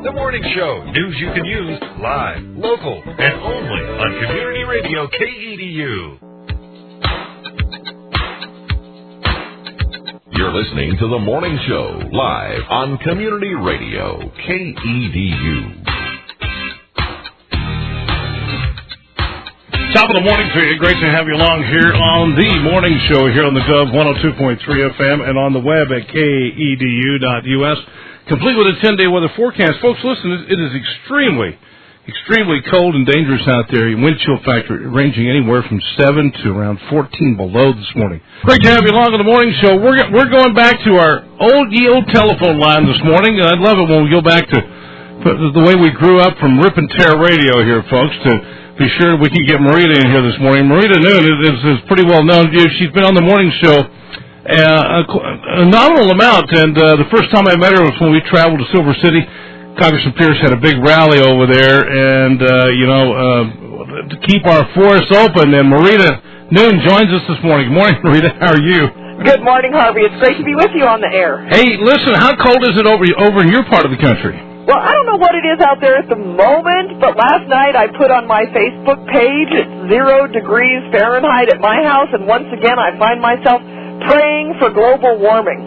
The Morning Show, news you can use, live, local, and only on Community Radio KEDU. You're listening to The Morning Show, live on Community Radio KEDU. Top of the morning to you. Great to have you along here on The Morning Show here on the Gov 102.3 FM and on the web at KEDU.us. Complete with a 10-day weather forecast. Folks, listen, it is extremely cold and dangerous out there. Wind chill factor ranging anywhere from 7 to around 14 below this morning. Great to have you along on the morning show. We're going back to our old telephone line this morning, and I'd love it when we go back to the way we grew up from rip and tear radio here, folks, to be sure we can get Marita in here this morning. Marita Noon is pretty well known. She's been on the morning show a nominal amount, and the first time I met her was when we traveled to Silver City. Congressman Pierce had a big rally over there, and, to keep our forests open, and Marita Noon joins us this morning. Good morning, Marita. How are you? Good morning, Harvey. It's great to be with you on the air. Hey, listen, how cold is it over in your part of the country? Well, I don't know what it is out there at the moment, but last night I put on my Facebook page, it's 0 degrees Fahrenheit at my house, and once again I find myself praying for global warming.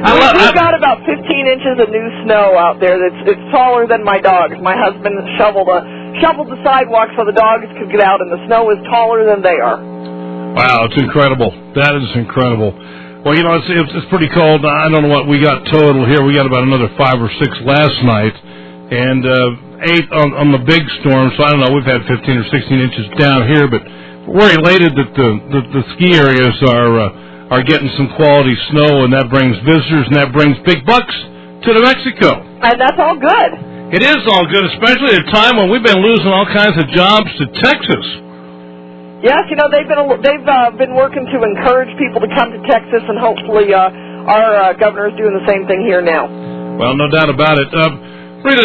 We've got about 15 inches of new snow out there. It's taller than my dogs. My husband shoveled the sidewalk so the dogs could get out, and the snow is taller than they are. Wow, it's incredible. That is incredible. Well, it's pretty cold. I don't know what we got total here. We got about another 5 or 6 last night, and 8 on the big storm. So I don't know. We've had 15 or 16 inches down here, but we're elated that the ski areas are getting some quality snow, and that brings visitors, and that brings big bucks to New Mexico. And that's all good. It is all good, especially at a time when we've been losing all kinds of jobs to Texas. Yes, they've been working to encourage people to come to Texas, and hopefully our governor is doing the same thing here now. Well, no doubt about it. Rita,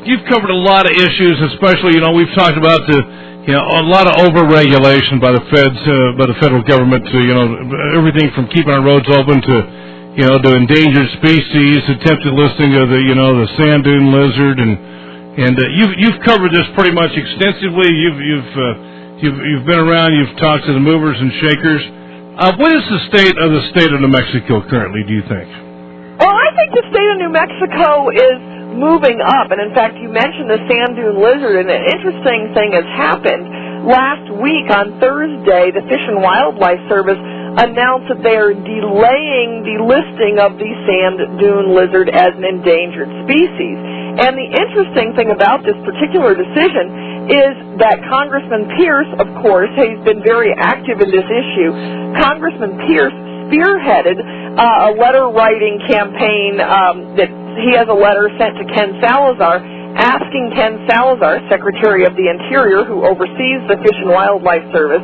you've covered a lot of issues, especially we've talked about a lot of over-regulation by the feds, by the federal government to everything from keeping our roads open to to endangered species, attempted listing of the Sand Dune Lizard, and you've covered this pretty much extensively. You've been around. You've talked to the movers and shakers. What is the state of New Mexico currently, do you think? Well, I think the state of New Mexico is moving up, and in fact, you mentioned the Sand Dune Lizard, and an interesting thing has happened. Last week on Thursday, the Fish and Wildlife Service announced that they are delaying the listing of the Sand Dune Lizard as an endangered species. And the interesting thing about this particular decision is that Congressman Pierce, of course, has been very active in this issue. Congressman Pierce spearheaded a letter-writing campaign that he has a letter sent to Ken Salazar asking Ken Salazar, Secretary of the Interior, who oversees the Fish and Wildlife Service,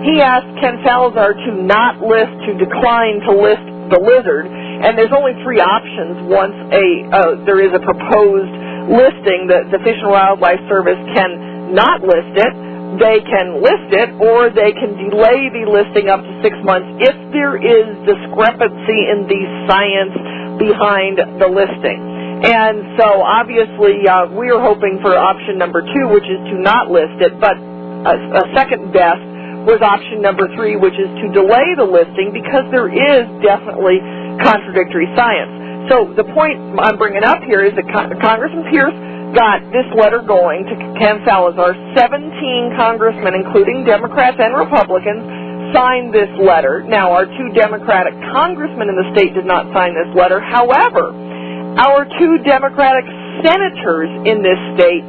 he asked Ken Salazar to decline to list the lizard. And there's only 3 options once there is a proposed listing. The Fish and Wildlife Service can not list it, they can list it, or they can delay the listing up to 6 months if there is discrepancy in the science behind the listing. And so, obviously, we are hoping for option number 2, which is to not list it, but a second best was option number 3, which is to delay the listing because there is definitely contradictory science. So the point I'm bringing up here is that Congressman Pierce got this letter going to Ken Salazar. 17 congressmen, including Democrats and Republicans, signed this letter. Now, our 2 Democratic congressmen in the state did not sign this letter. However, our 2 Democratic senators in this state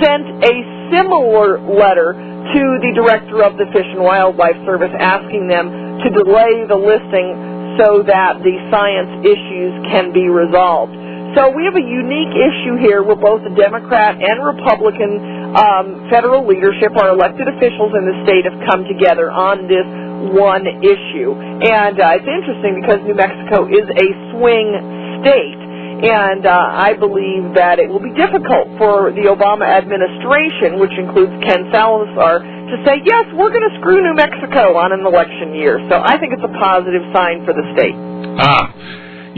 sent a similar letter to the director of the Fish and Wildlife Service asking them to delay the listing so that the science issues can be resolved. So we have a unique issue here where both the Democrat and Republican federal leadership, our elected officials in the state, have come together on this one issue. And it's interesting because New Mexico is a swing state. And I believe that it will be difficult for the Obama administration, which includes Ken Salazar, to say, yes, we're going to screw New Mexico on an election year. So I think it's a positive sign for the state.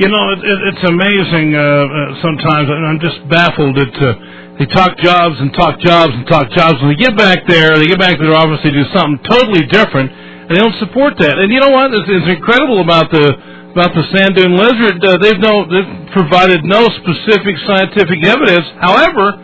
You know, it's amazing sometimes, and I'm just baffled that they talk jobs and talk jobs and talk jobs, and they get back there, to their office, they do something totally different, and they don't support that. And you know what? It's incredible about the Sand Dune Lizard. They've provided no specific scientific evidence. However,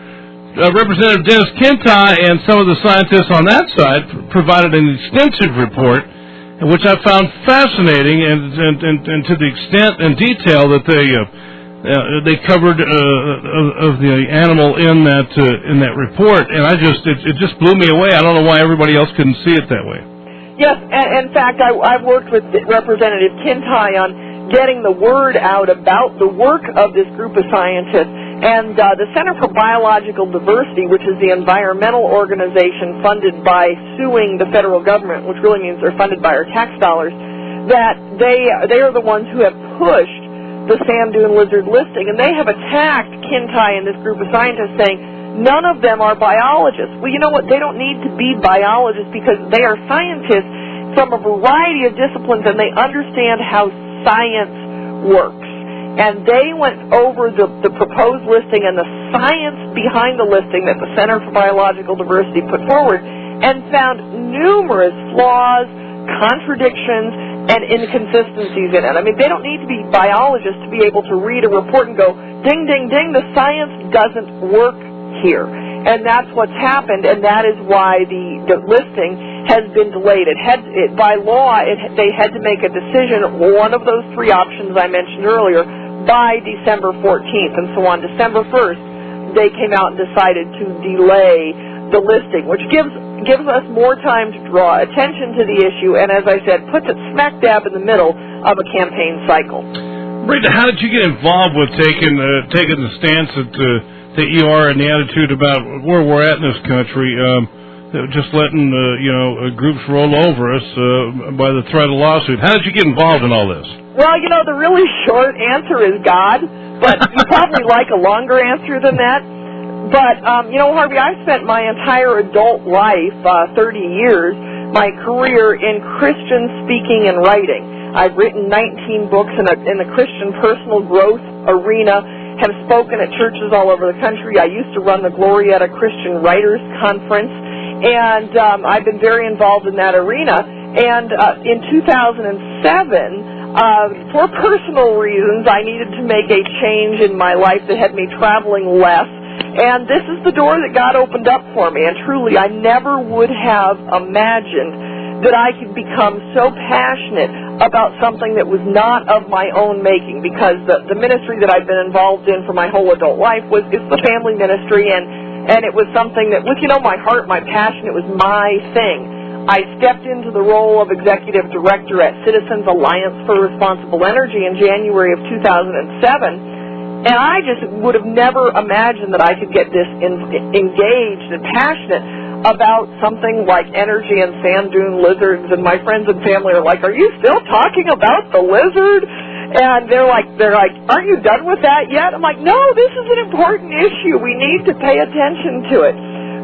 Representative Dennis Kintai and some of the scientists on that side provided an extensive report, which I found fascinating, and to the extent and detail that they covered of the animal in that report, and it just blew me away. I don't know why everybody else couldn't see it that way. Yes, in fact, I've worked with Representative Kintai on getting the word out about the work of this group of scientists. And the Center for Biological Diversity, which is the environmental organization funded by suing the federal government, which really means they're funded by our tax dollars, that they are the ones who have pushed the Sand Dune Lizard listing. And they have attacked Kintai and this group of scientists, saying none of them are biologists. Well, you know what? They don't need to be biologists because they are scientists from a variety of disciplines, and they understand how science works. And they went over the proposed listing and the science behind the listing that the Center for Biological Diversity put forward, and found numerous flaws, contradictions, and inconsistencies in it. I mean, they don't need to be biologists to be able to read a report and go, ding, ding, ding, the science doesn't work here. And that's what's happened, and that is why the listing has been delayed. By law, they had to make a decision, one of those three options I mentioned earlier, by December 14th. And so on December 1st, they came out and decided to delay the listing, which gives us more time to draw attention to the issue, and as I said, puts it smack dab in the middle of a campaign cycle. Marita, how did you get involved with taking the stance that you are and the attitude about where we're at in this country, just letting groups roll over us by the threat of lawsuit? How did you get involved in all this? Well, the really short answer is God, but you probably like a longer answer than that. But, Harvey, I've spent my entire adult life, 30 years, my career in Christian speaking and writing. I've written 19 books in the Christian personal growth arena, have spoken at churches all over the country. I used to run the Glorietta Christian Writers Conference, and I've been very involved in that arena. And in 2007, for personal reasons, I needed to make a change in my life that had me traveling less. And this is the door that God opened up for me. And truly, I never would have imagined that I could become so passionate about something that was not of my own making, because the ministry that I've been involved in for my whole adult life is the family ministry, and it was something that was, my heart, my passion, it was my thing. I stepped into the role of executive director at Citizens Alliance for Responsible Energy in January of 2007, and I just would have never imagined that I could get this engaged and passionate about something like energy and sand dune lizards. And my friends and family are like, "Are you still talking about the lizard?" And they're like, "Aren't you done with that yet?" I'm like, "No, this is an important issue. We need to pay attention to it."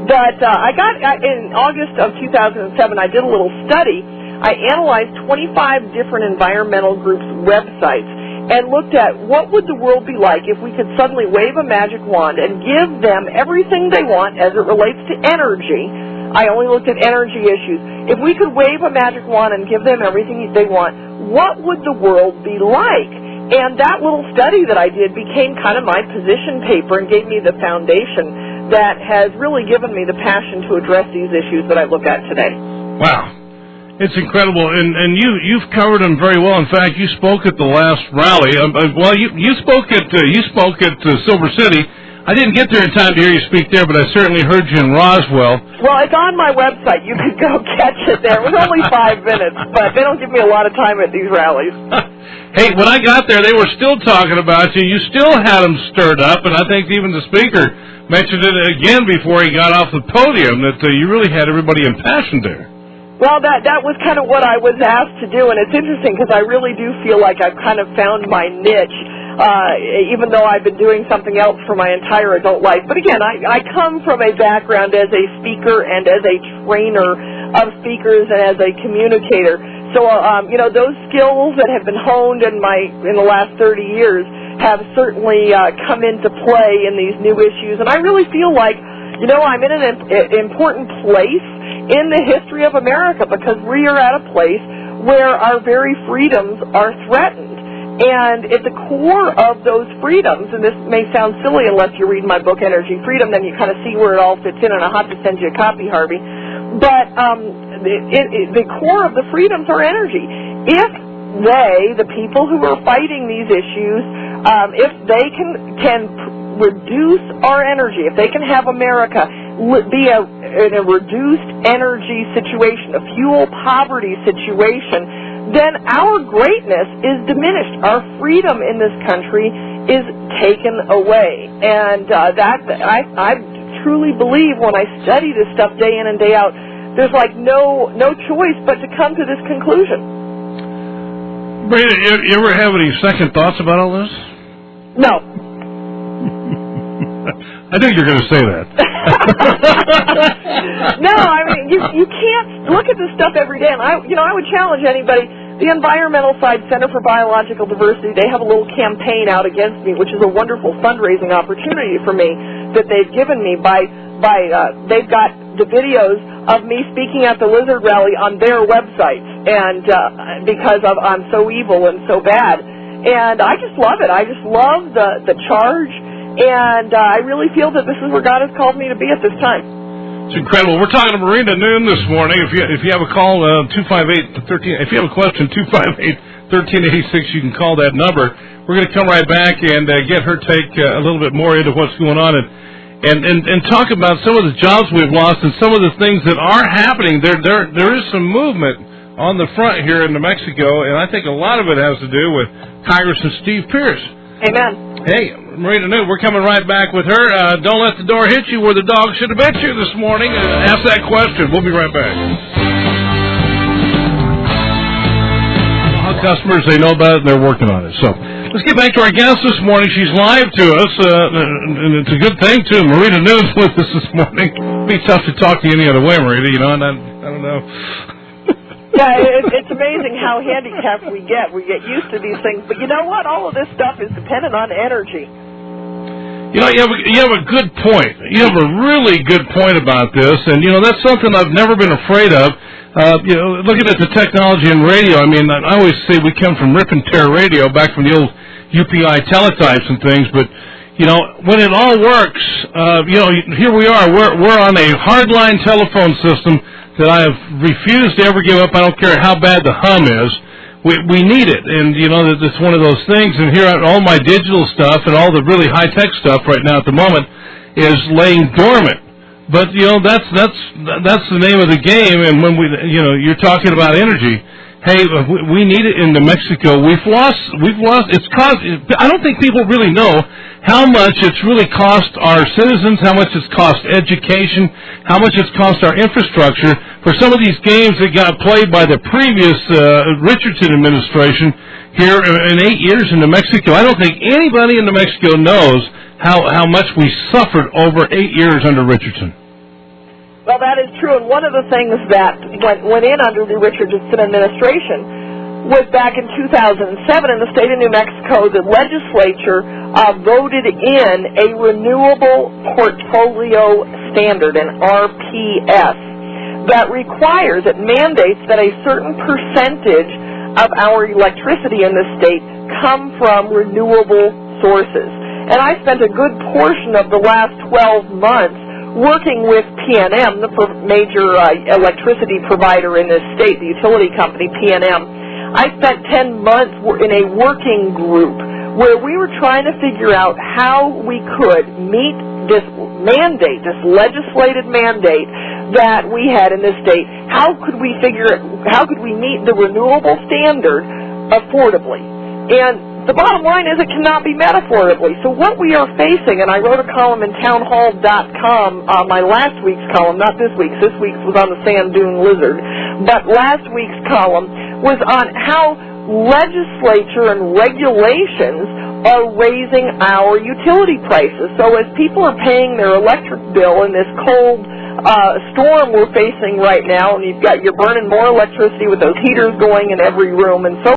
But in August of 2007, I did a little study. I analyzed 25 different environmental groups' websites and looked at what would the world be like if we could suddenly wave a magic wand and give them everything they want as it relates to energy. I only looked at energy issues. If we could wave a magic wand and give them everything they want, what would the world be like? And that little study that I did became kind of my position paper and gave me the foundation that has really given me the passion to address these issues that I look at today. Wow. It's incredible, and you've covered them very well. In fact, you spoke at the last rally. You spoke at Silver City. I didn't get there in time to hear you speak there, but I certainly heard you in Roswell. Well, it's on my website. You can go catch it there. It was only 5 minutes, but they don't give me a lot of time at these rallies. Hey, when I got there, they were still talking about you. You still had them stirred up, and I think even the speaker mentioned it again before he got off the podium, that you really had everybody impassioned there. Well, that was kind of what I was asked to do, and it's interesting because I really do feel like I've kind of found my niche, even though I've been doing something else for my entire adult life. But again, I come from a background as a speaker and as a trainer of speakers and as a communicator. So, those skills that have been honed in the last 30 years have certainly come into play in these new issues. And I really feel like, I'm in an important place in the history of America because we are at a place where our very freedoms are threatened. And at the core of those freedoms, and this may sound silly unless you read my book, Energy Freedom, then you kind of see where it all fits in, and I'll have to send you a copy, Harvey. But the core of the freedoms are energy. If the people who are fighting these issues, if they can reduce our energy, if they can have America be in a reduced energy situation, a fuel poverty situation, then our greatness is diminished. Our freedom in this country is taken away. And I truly believe when I study this stuff day in and day out, there's like no choice but to come to this conclusion. Marita, you ever have any second thoughts about all this? No. I think you're going to say that. No, I mean, you can't look at this stuff every day. And I would challenge anybody. The Environmental Side Center for Biological Diversity, they have a little campaign out against me, which is a wonderful fundraising opportunity for me that they've given me they've got the videos of me speaking at the Lizard Rally on their website, and because I'm so evil and so bad. And I just love it. I just love the charge. And I really feel that this is where God has called me to be at this time. It's incredible. We're talking to Marita Noon this morning. If you have a call, 258-13. If you have a question, 258-1386. You can call that number. We're going to come right back and get her take a little bit more into what's going on and talk about some of the jobs we've lost and some of the things that are happening. There is some movement on the front here in New Mexico, and I think a lot of it has to do with Congressman Steve Pierce. Amen. Hey, Marita Noon, we're coming right back with her. Don't let the door hit you where the dog should have bit you this morning. Ask that question. We'll be right back. Customers, they know about it, and they're working on it. So let's get back to our guest this morning. She's live to us, and it's a good thing, too. Marita Noon's with us this morning. It'd be tough to talk to you any other way, Marita, and I don't know. Yeah, it's amazing how handicapped we get. We get used to these things. But you know what? All of this stuff is dependent on energy. You have a good point. You have a really good point about this, and, that's something I've never been afraid of. Looking at the technology in radio, I mean, I always say we come from rip and tear radio back from the old UPI teletypes and things, but, when it all works, here we are. We're on a hardline telephone system that I have refused to ever give up. I don't care how bad the hum is. We need it, and it's one of those things. And here, all my digital stuff and all the really high tech stuff right now at the moment is laying dormant. But that's the name of the game. And when you're talking about energy, hey, we need it in New Mexico. We've lost. It's caused. I don't think people really know how much it's really cost our citizens, how much it's cost education, how much it's cost our infrastructure for some of these games that got played by the previous Richardson administration here in 8 years in New Mexico. I don't think anybody in New Mexico knows how much we suffered over 8 years under Richardson. Well, that is true, and one of the things that went in under the Richardson administration was back in 2007 in the state of New Mexico, the legislature voted in a renewable portfolio standard, an RPS, that requires, it mandates that a certain percentage of our electricity in the state come from renewable sources. And I spent a good portion of the last 12 months working with PNM, the major electricity provider in this state, the utility company PNM. I spent 10 months in a working group where we were trying to figure out how we could meet this mandate, this legislated mandate that we had in this state. How could we meet the renewable standard affordably? And the bottom line is it cannot be met affordably. So what we are facing, and I wrote a column in townhall.com, my last week's column, not this week's. This week's was on the Sand Dune Lizard. But last week's column was on how legislature and regulations are raising our utility prices. So as people are paying their electric bill in this cold storm we're facing right now, and you're burning more electricity with those heaters going in every room and so